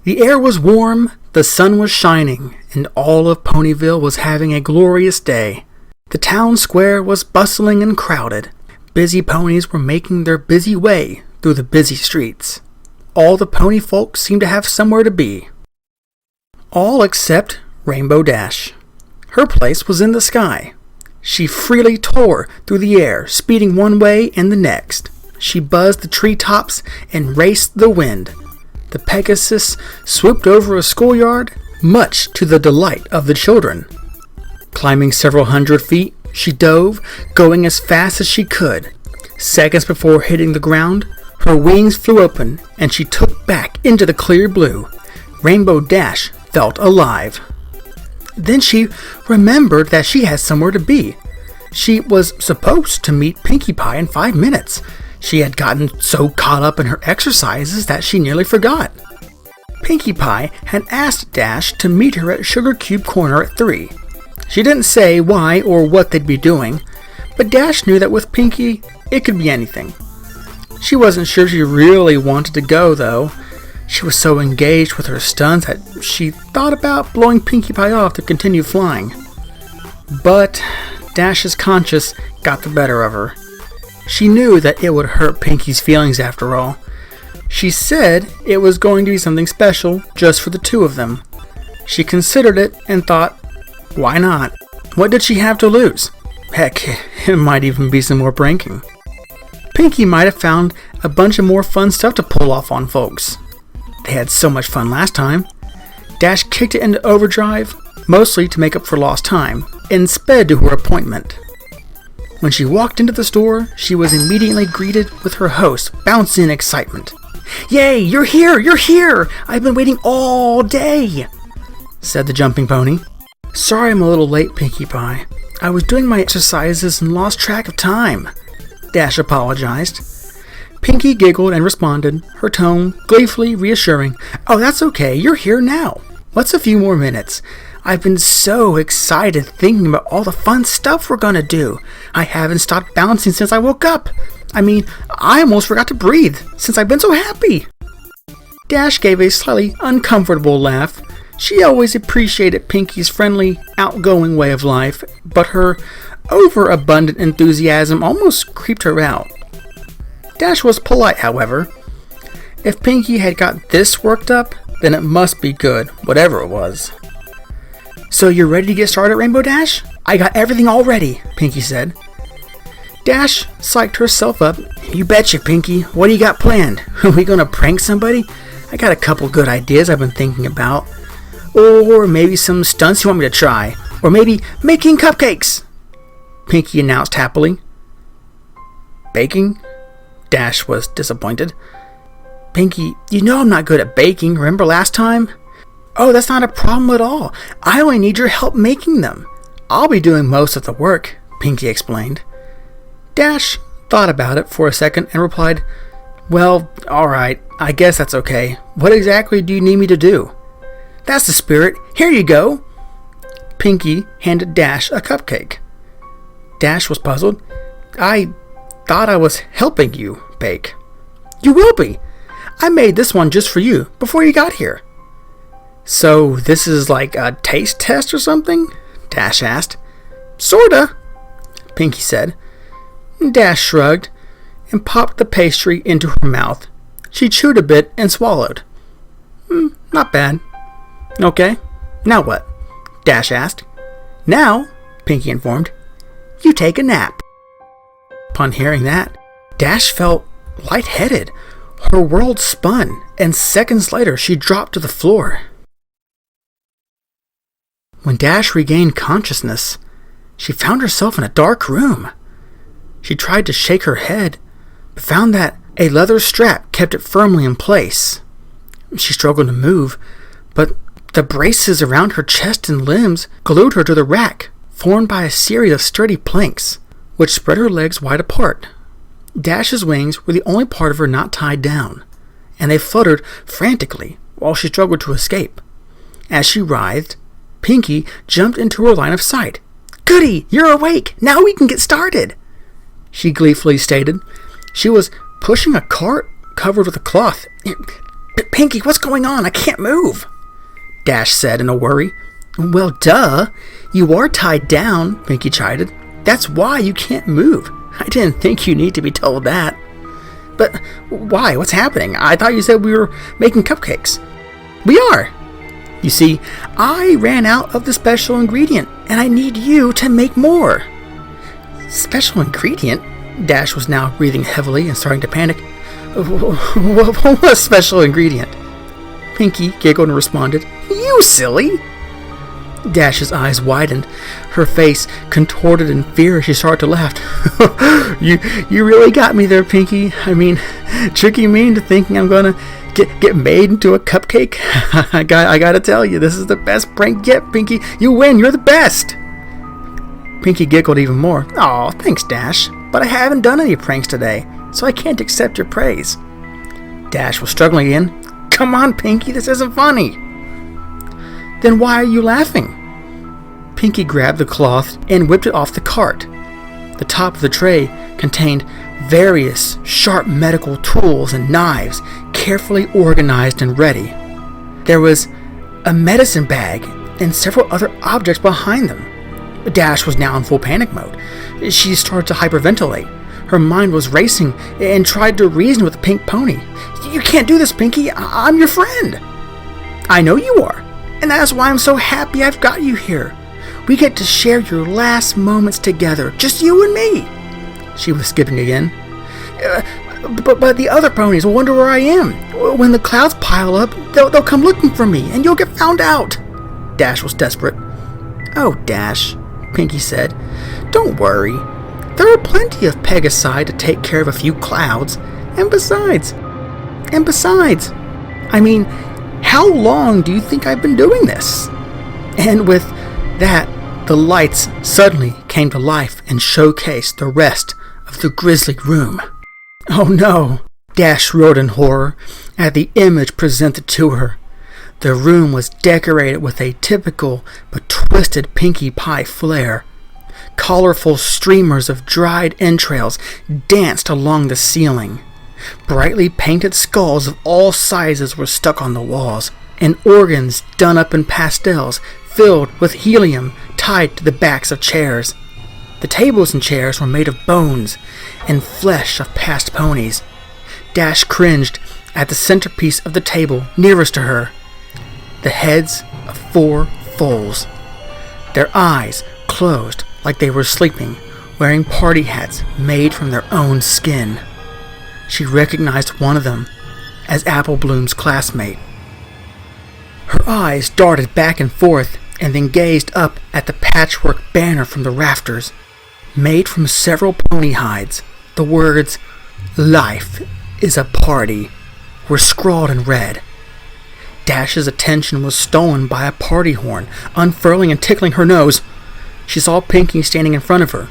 The air was warm, the sun was shining, and all of Ponyville was having a glorious day. The town square was bustling and crowded. Busy ponies were making their busy way through the busy streets. All the pony folk seemed to have somewhere to be. All except Rainbow Dash. Her place was in the sky. She freely tore through the air, speeding one way and the next. She buzzed the treetops and raced the wind. The Pegasus swooped over a schoolyard, much to the delight of the children. Climbing several hundred feet, she dove, going as fast as she could. Seconds before hitting the ground, her wings flew open and she took back into the clear blue. Rainbow Dash felt alive. Then she remembered that she had somewhere to be. She was supposed to meet Pinkie Pie in 5 minutes. She had gotten so caught up in her exercises that she nearly forgot. Pinkie Pie had asked Dash to meet her at Sugar Cube Corner at 3. She didn't say why or what they'd be doing, but Dash knew that with Pinkie, it could be anything. She wasn't sure she really wanted to go, though. She was so engaged with her stunts that she thought about blowing Pinkie Pie off to continue flying. But Dash's conscience got the better of her. She knew that it would hurt Pinkie's feelings after all. She said it was going to be something special just for the two of them. She considered it and thought, why not? What did she have to lose? Heck, it might even be some more pranking. Pinkie might have found a bunch of more fun stuff to pull off on folks. They had so much fun last time. Dash kicked it into overdrive, mostly to make up for lost time, and sped to her appointment. When she walked into the store, she was immediately greeted with her host bouncing in excitement. "Yay, you're here! You're here! I've been waiting all day!" said the jumping pony. "Sorry I'm a little late, Pinkie Pie. I was doing my exercises and lost track of time," Dash apologized. Pinkie giggled and responded, her tone gleefully reassuring. "Oh, that's okay. You're here now. What's a few more minutes? I've been so excited thinking about all the fun stuff we're gonna do. I haven't stopped bouncing since I woke up. I almost forgot to breathe since I've been so happy." Dash gave a slightly uncomfortable laugh. She always appreciated Pinkie's friendly, outgoing way of life, but her overabundant enthusiasm almost creeped her out. Dash was polite, however. If Pinkie had got this worked up, then it must be good, whatever it was. "So you're ready to get started, Rainbow Dash? I got everything all ready," Pinkie said. Dash psyched herself up. "You betcha, Pinkie. What do you got planned? Are we gonna prank somebody? I got a couple good ideas I've been thinking about. Or maybe some stunts you want me to try. Or maybe making cupcakes," Pinkie announced happily. "Baking?" Dash was disappointed. "Pinkie, you know I'm not good at baking. Remember last time?" "Oh, that's not a problem at all. I only need your help making them. I'll be doing most of the work," Pinkie explained. Dash thought about it for a second and replied, "Well, alright, I guess that's okay. What exactly do you need me to do?" "That's the spirit. Here you go." Pinkie handed Dash a cupcake. Dash was puzzled. "I thought I was helping you bake." "You will be. I made this one just for you before you got here." "So this is like a taste test or something?" Dash asked. "Sorta," Pinkie said. Dash shrugged and popped the pastry into her mouth. She chewed a bit and swallowed. Not bad." "Okay, now what?" Dash asked. "Now," Pinkie informed, "you take a nap." Upon hearing that, Dash felt lightheaded. Her world spun, and seconds later she dropped to the floor. When Dash regained consciousness, she found herself in a dark room. She tried to shake her head, but found that a leather strap kept it firmly in place. She struggled to move, but the braces around her chest and limbs glued her to the rack, formed by a series of sturdy planks, which spread her legs wide apart. Dash's wings were the only part of her not tied down, and they fluttered frantically while she struggled to escape. As she writhed, Pinkie jumped into her line of sight. "Goody, you're awake! Now we can get started!" she gleefully stated. She was pushing a cart covered with a cloth. Pinky, what's going on? I can't move," Dash said in a worry. "Well, duh. You are tied down," Pinky chided. "That's why you can't move. I didn't think you need to be told that." "But why? What's happening? I thought you said we were making cupcakes." "We are. You see, I ran out of the special ingredient, and I need you to make more." "Special ingredient?" Dash was now breathing heavily and starting to panic. "What special ingredient?" Pinky giggled and responded, "You silly!" Dash's eyes widened. Her face contorted in fear as she started to laugh. You really got me there, Pinky. I mean, tricking me into thinking I'm gonna get made into a cupcake. I gotta tell you, this is the best prank yet, Pinky. You win. You're the best. Pinky giggled even more. "Aw, thanks, Dash. But I haven't done any pranks today, so I can't accept your praise." Dash was struggling again. "Come on, Pinky, this isn't funny." "Then why are you laughing?" Pinky grabbed the cloth and whipped it off the cart. The top of the tray contained various sharp medical tools and knives, carefully organized and ready. There was a medicine bag and several other objects behind them. Dash was now in full panic mode. She started to hyperventilate. Her mind was racing and tried to reason with the pink pony. "You can't do this, Pinky. I'm your friend." "I know you are, and that's why I'm so happy I've got you here. We get to share your last moments together, just you and me." She was skipping again. But the other ponies will wonder where I am. When the clouds pile up, they'll come looking for me, and you'll get found out." Dash was desperate. "Oh, Dash," Pinky said, "don't worry. There are plenty of Pegasi to take care of a few clouds. And besides, I mean, how long do you think I've been doing this?" And with that, the lights suddenly came to life and showcased the rest of the grisly room. "Oh no!" Dash roared in horror at the image presented to her. The room was decorated with a typical but twisted Pinkie Pie flair. Colorful streamers of dried entrails danced along the ceiling. Brightly painted skulls of all sizes were stuck on the walls, and organs done up in pastels filled with helium tied to the backs of chairs. The tables and chairs were made of bones and flesh of past ponies. Dash cringed at the centerpiece of the table nearest to her. The heads of 4 foals. Their eyes closed like they were sleeping, wearing party hats made from their own skin. She recognized one of them as Apple Bloom's classmate. Her eyes darted back and forth and then gazed up at the patchwork banner from the rafters. Made from several pony hides, the words, "Life is a party," were scrawled in red. Dash's attention was stolen by a party horn, unfurling and tickling her nose. She saw Pinky standing in front of her.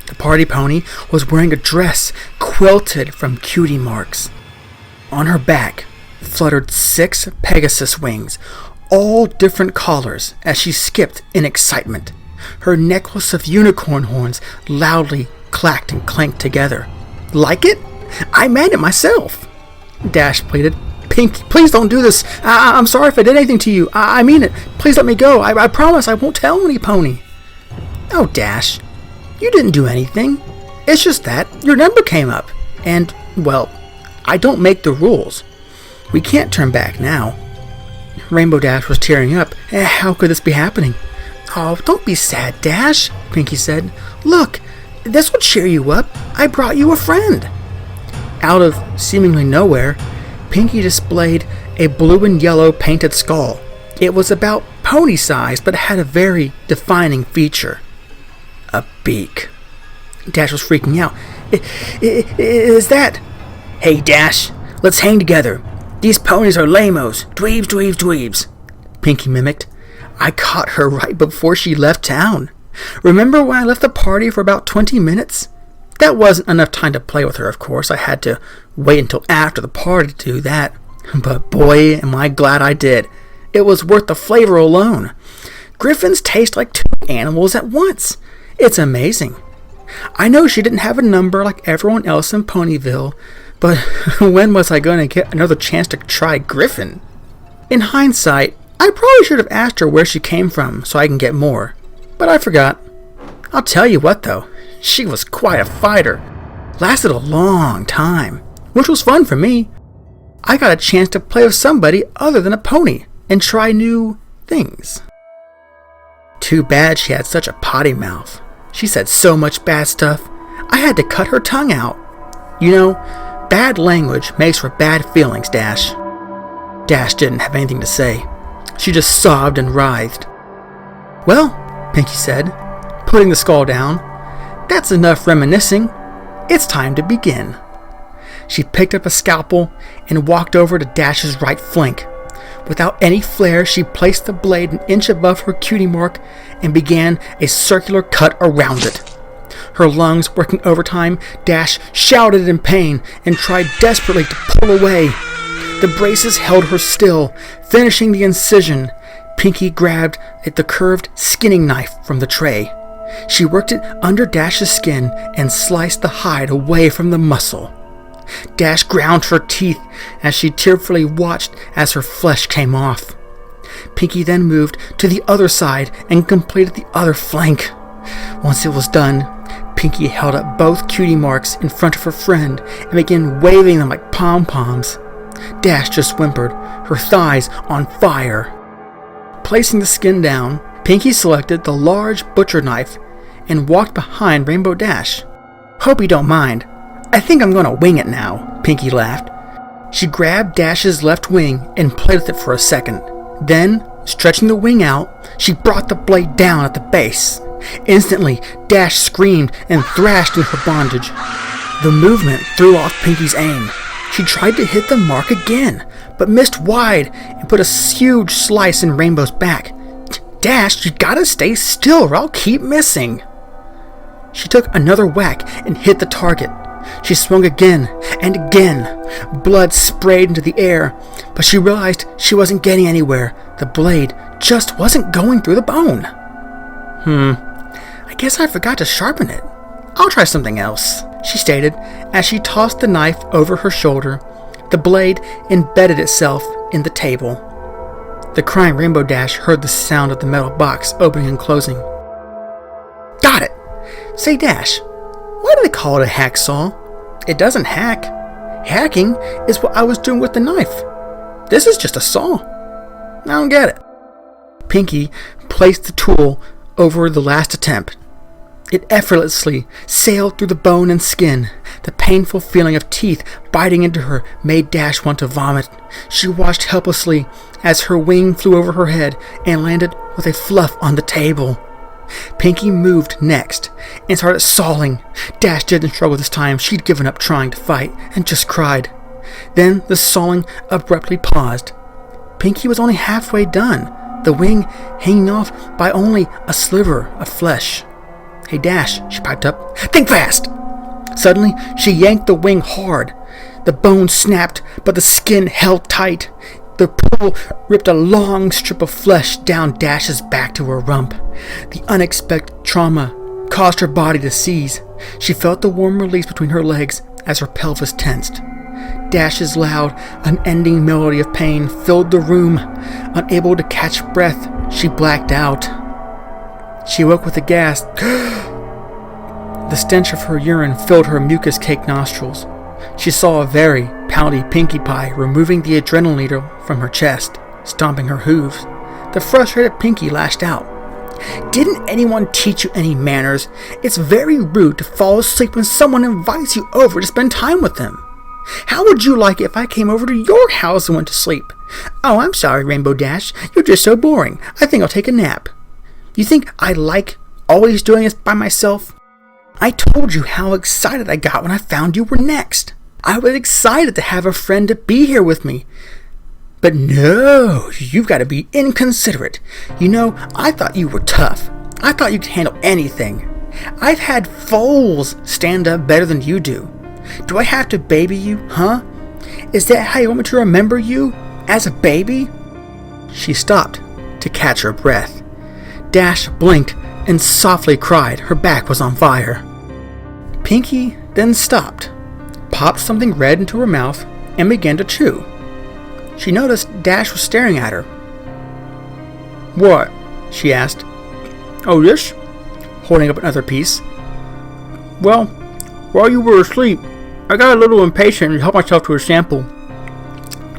The party pony was wearing a dress quilted from cutie marks. On her back fluttered 6 Pegasus wings, all different colors, as she skipped in excitement. Her necklace of unicorn horns loudly clacked and clanked together. "Like it? I made it myself," Dash pleaded. "Pinky, please don't do this. I'm sorry if I did anything to you. I mean it. Please let me go. I promise I won't tell any pony." "Oh, Dash, you didn't do anything. It's just that your number came up. And, well, I don't make the rules. We can't turn back now." Rainbow Dash was tearing up. How could this be happening? "Oh, don't be sad, Dash," Pinky said. "Look, this will cheer you up. I brought you a friend." Out of seemingly nowhere, Pinky displayed a blue and yellow painted skull. It was about pony-sized, but had a very defining feature. A beak. Dash was freaking out. Is that... "Hey, Dash, let's hang together. These ponies are lame-os. Dweebs, dweebs, dweebs," Pinky mimicked. "I caught her right before she left town. Remember when I left the party for about 20 minutes? That wasn't enough time to play with her, of course. I had to wait until after the party to do that. But boy, am I glad I did. It was worth the flavor alone. Griffins taste like 2 animals at once. It's amazing. I know she didn't have a number like everyone else in Ponyville, But when was I going to get another chance to try Griffin? In hindsight, I probably should have asked her where she came from so I can get more. But I forgot. I'll tell you what though, she was quite a fighter. Lasted a long time, which was fun for me. I got a chance to play with somebody other than a pony and try new things. Too bad she had such a potty mouth. She said so much bad stuff, I had to cut her tongue out. You know, bad language makes for bad feelings, Dash. Dash didn't have anything to say. She just sobbed and writhed. Well, Pinky said, putting the skull down, that's enough reminiscing. It's time to begin. She picked up a scalpel and walked over to Dash's right flank. Without any flair, she placed the blade an inch above her cutie mark and began a circular cut around it. Her lungs working overtime, Dash shouted in pain and tried desperately to pull away. The braces held her still, finishing the incision. Pinky grabbed at the curved skinning knife from the tray. She worked it under Dash's skin and sliced the hide away from the muscle. Dash ground her teeth as she tearfully watched as her flesh came off. Pinky then moved to the other side and completed the other flank. Once it was done, Pinky held up both cutie marks in front of her friend and began waving them like pom-poms. Dash just whimpered, her thighs on fire. Placing the skin down, Pinky selected the large butcher knife and walked behind Rainbow Dash. Hope you don't mind. I think I'm going to wing it now, Pinky laughed. She grabbed Dash's left wing and played with it for a second. Then, stretching the wing out, she brought the blade down at the base. Instantly, Dash screamed and thrashed in her bondage. The movement threw off Pinky's aim. She tried to hit the mark again, but missed wide and put a huge slice in Rainbow's back. Dash, you gotta stay still or I'll keep missing. She took another whack and hit the target. She swung again and again. Blood sprayed into the air, but she realized she wasn't getting anywhere. The blade just wasn't going through the bone. I guess I forgot to sharpen it. I'll try something else, she stated as she tossed the knife over her shoulder. The blade embedded itself in the table. The crying Rainbow Dash heard the sound of the metal box opening and closing. Got it! Say, Dash, why do they call it a hacksaw? It doesn't hack. Hacking is what I was doing with the knife. This is just a saw. I don't get it. Pinky placed the tool over the last attempt. It effortlessly sailed through the bone and skin. The painful feeling of teeth biting into her made Dash want to vomit. She watched helplessly as her wing flew over her head and landed with a fluff on the table. Pinky moved next and started sawing. Dash didn't struggle this time. She'd given up trying to fight and just cried. Then the sawing abruptly paused. Pinky was only halfway done, the wing hanging off by only a sliver of flesh. Hey Dash, she piped up. Think fast! Suddenly, she yanked the wing hard. The bone snapped, but the skin held tight. The pull ripped a long strip of flesh down Dash's back to her rump. The unexpected trauma caused her body to seize. She felt the warm release between her legs as her pelvis tensed. Dash's loud, unending melody of pain filled the room. Unable to catch breath, she blacked out. She woke with a gasp. The stench of her urine filled her mucus-caked nostrils. She saw a very pouty Pinkie Pie removing the adrenaline needle from her chest, stomping her hooves. The frustrated Pinkie lashed out. Didn't anyone teach you any manners? It's very rude to fall asleep when someone invites you over to spend time with them. How would you like it if I came over to your house and went to sleep? Oh, I'm sorry, Rainbow Dash. You're just so boring. I think I'll take a nap. You think I like always doing this by myself? I told you how excited I got when I found you were next. I was excited to have a friend to be here with me. But no, you've got to be inconsiderate. You know, I thought you were tough. I thought you could handle anything. I've had foals stand up better than you do. Do I have to baby you, huh? Is that how you want me to remember you? As a baby? She stopped to catch her breath. Dash blinked and softly cried. Her back was on fire. Pinkie then stopped popped something red into her mouth and began to chew. She noticed Dash was staring at her. "What?" she asked. "Oh, this?" holding up another piece. "Well, while you were asleep, I got a little impatient and helped myself to a sample.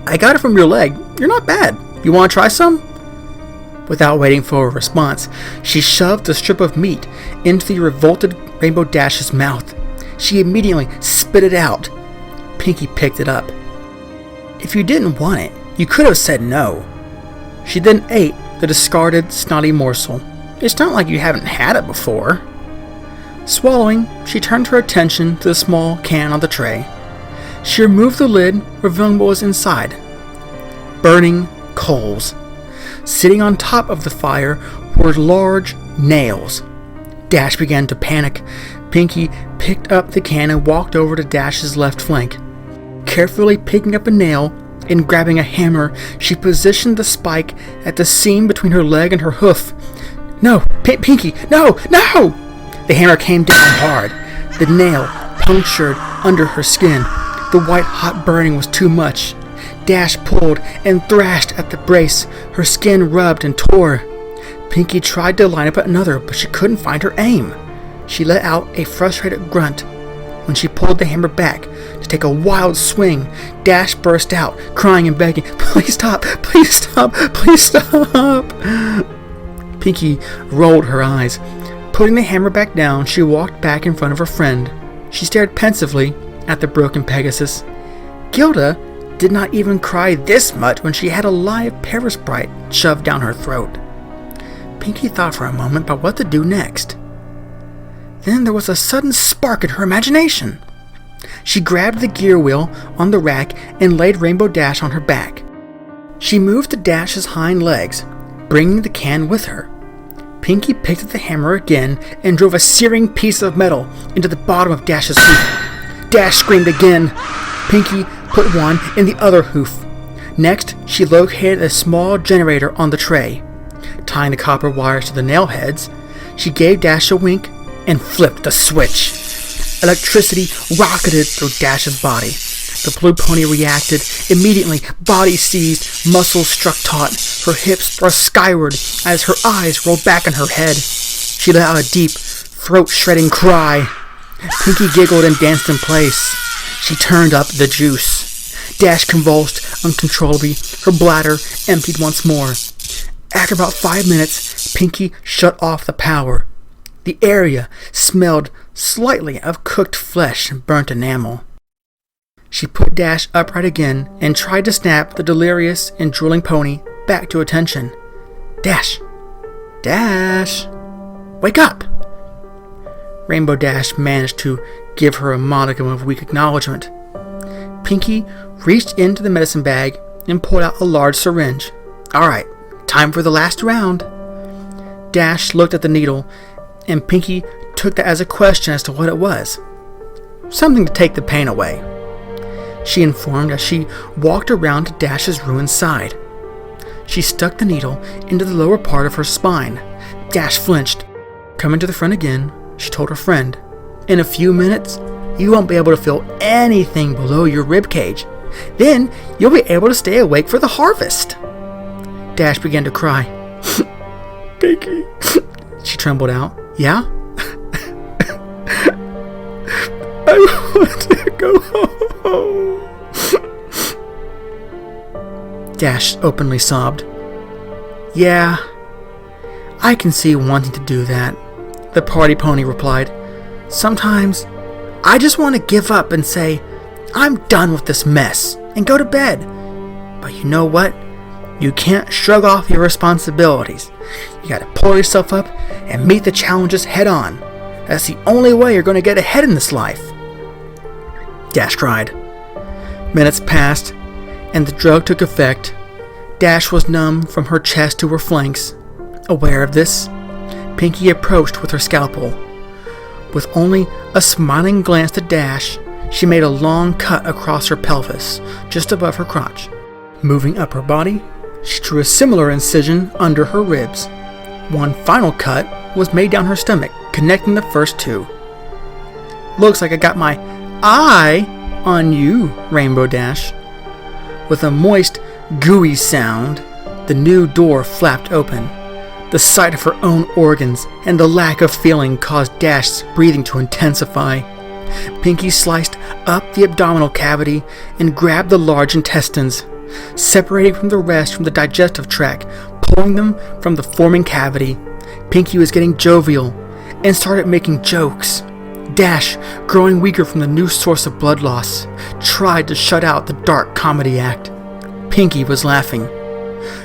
I got it from your leg. You're not bad. You want to try some?" Without waiting for a response, she shoved the strip of meat into the revolted Rainbow Dash's mouth. She immediately spit it out. Pinky picked it up. "If you didn't want it, you could have said no." She then ate the discarded snotty morsel. "It's not like you haven't had it before." Swallowing, she turned her attention to the small can on the tray. She removed the lid, revealing what was inside. Burning coals. Sitting on top of the fire were large nails. Dash began to panic. Pinky picked up the can and walked over to Dash's left flank. Carefully picking up a nail and grabbing a hammer, she positioned the spike at the seam between her leg and her hoof. "No, Pinky, no, no!" The hammer came down hard. The nail punctured under her skin. The white-hot burning was too much. Dash pulled and thrashed at the brace. Her skin rubbed and tore. Pinky tried to line up another, but she couldn't find her aim. She let out a frustrated grunt. When she pulled the hammer back to take a wild swing, Dash burst out, crying and begging, "Please stop! Please stop! Please stop!" Pinky rolled her eyes. Putting the hammer back down, she walked back in front of her friend. She stared pensively at the broken Pegasus. Gilda did not even cry this much when she had a live Paris Sprite shoved down her throat. Pinky thought for a moment about what to do next. Then there was a sudden spark in her imagination. She grabbed the gear wheel on the rack and laid Rainbow Dash on her back. She moved to Dash's hind legs, bringing the can with her. Pinky picked up the hammer again and drove a searing piece of metal into the bottom of Dash's hoof. Dash screamed again. Pinky put one in the other hoof. Next, she located a small generator on the tray. Tying the copper wires to the nail heads, she gave Dash a wink and flipped the switch. Electricity rocketed through Dash's body. The blue pony reacted. Immediately, body seized, muscles struck taut, her hips thrust skyward as her eyes rolled back in her head. She let out a deep, throat-shredding cry. Pinky giggled and danced in place. She turned up the juice. Dash convulsed uncontrollably, her bladder emptied once more. After about 5 minutes, Pinky shut off the power. The area smelled slightly of cooked flesh and burnt enamel. She put Dash upright again and tried to snap the delirious and drooling pony back to attention. "Dash! Dash! Wake up!" Rainbow Dash managed to give her a modicum of weak acknowledgement. Pinky reached into the medicine bag and pulled out a large syringe. "All right, time for the last round." Dash looked at the needle, and Pinky took that as a question as to what it was. "Something to take the pain away," she informed as she walked around to Dash's ruined side. She stuck the needle into the lower part of her spine. Dash flinched. Coming to the front again, she told her friend, "In a few minutes, you won't be able to feel anything below your rib cage. Then you'll be able to stay awake for the harvest." Dash began to cry. "Pinky," she trembled out. "Yeah?" "I want to go home." Dash openly sobbed. "Yeah, I can see wanting to do that," the party pony replied. "Sometimes I just want to give up and say, I'm done with this mess, and go to bed. But you know what? You can't shrug off your responsibilities. You gotta pull yourself up and meet the challenges head on. That's the only way you're gonna get ahead in this life." Dash cried. Minutes passed, and the drug took effect. Dash was numb from her chest to her flanks. Aware of this, Pinky approached with her scalpel. With only a smiling glance to Dash, she made a long cut across her pelvis, just above her crotch. Moving up her body, she drew a similar incision under her ribs. One final cut was made down her stomach, connecting the first two. "Looks like I got my eye On you, Rainbow Dash. With a moist, gooey sound, the new door flapped open. The sight of her own organs and the lack of feeling caused Dash's breathing to intensify. Pinky sliced up the abdominal cavity and grabbed the large intestines, separating from the rest from the digestive tract, pulling them from the forming cavity. Pinky was getting jovial and started making jokes. Dash, growing weaker from the new source of blood loss, tried to shut out the dark comedy act. Pinky was laughing.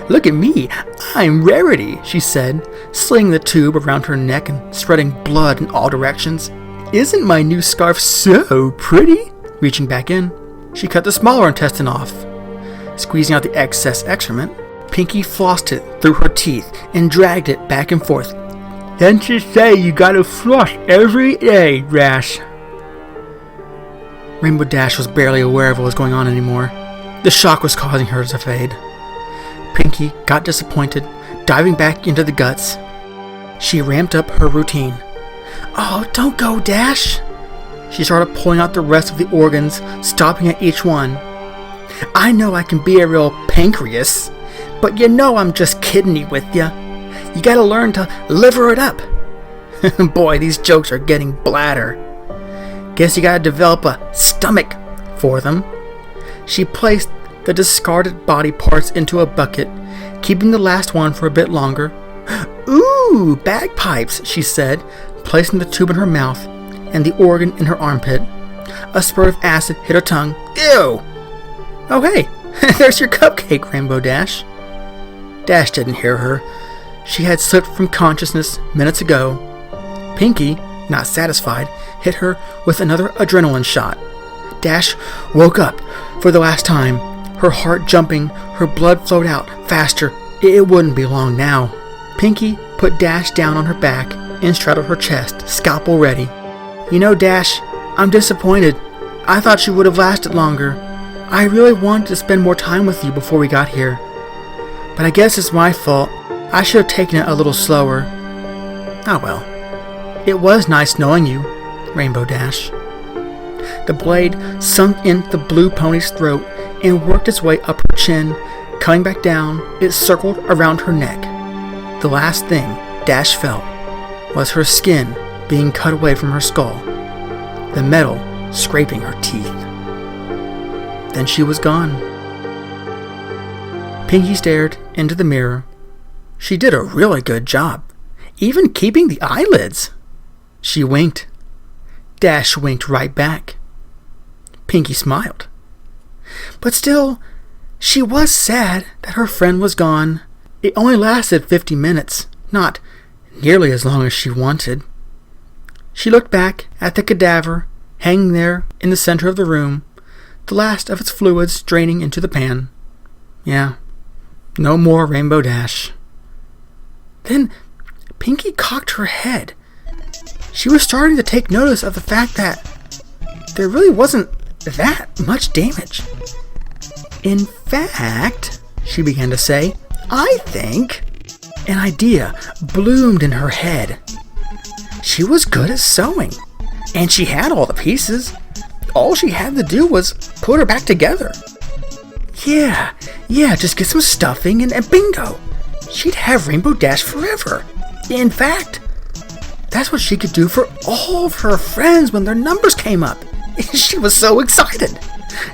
"Look at me, I'm Rarity," she said, slinging the tube around her neck and spreading blood in all directions. "Isn't my new scarf so pretty?" Reaching back in, she cut the smaller intestine off. Squeezing out the excess excrement, Pinky flossed it through her teeth and dragged it back and forth. "Then you say you gotta floss every day, Dash." Rainbow Dash was barely aware of what was going on anymore. The shock was causing her to fade. Pinky got disappointed, diving back into the guts. She ramped up her routine. "Oh, don't go, Dash." She started pulling out the rest of the organs, stopping at each one. "I know I can be a real pancreas, but you know I'm just kidney with ya. You gotta learn to liver it up." Boy, these jokes are getting bladder. "Guess you gotta develop a stomach for them." She placed the discarded body parts into a bucket, keeping the last one for a bit longer. "Ooh, bagpipes," she said, placing the tube in her mouth and the organ in her armpit. A spurt of acid hit her tongue. "Ew!" "Oh hey, there's your cupcake, Rainbow Dash." Dash didn't hear her. She had slipped from consciousness minutes ago. Pinky, not satisfied, hit her with another adrenaline shot. Dash woke up for the last time, her heart jumping, her blood flowed out faster. It wouldn't be long now. Pinky put Dash down on her back and straddled her chest, scalpel ready. "You know, Dash, I'm disappointed. I thought you would have lasted longer. I really wanted to spend more time with you before we got here. But I guess it's my fault. I should have taken it a little slower." "Oh well. It was nice knowing you, Rainbow Dash." The blade sunk into the blue pony's throat and worked its way up her chin. Coming back down, it circled around her neck. The last thing Dash felt was her skin being cut away from her skull, the metal scraping her teeth. Then she was gone. Pinky stared into the mirror. She did a really good job, even keeping the eyelids. She winked. Dash winked right back. Pinky smiled. But still, she was sad that her friend was gone. It only lasted 50 minutes, not nearly as long as she wanted. She looked back at the cadaver hanging there in the center of the room, the last of its fluids draining into the pan. Yeah, no more Rainbow Dash. Then Pinky cocked her head. She was starting to take notice of the fact that there really wasn't that much damage. "In fact," she began to say, "I think..." An idea bloomed in her head. She was good at sewing, and she had all the pieces. All she had to do was put her back together. Yeah, just get some stuffing and bingo. She'd have Rainbow Dash forever. In fact, that's what she could do for all of her friends when their numbers came up. She was so excited.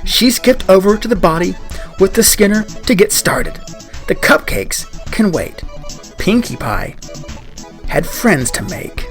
She skipped over to the body with the Skinner to get started. The cupcakes can wait. Pinkie Pie had friends to make.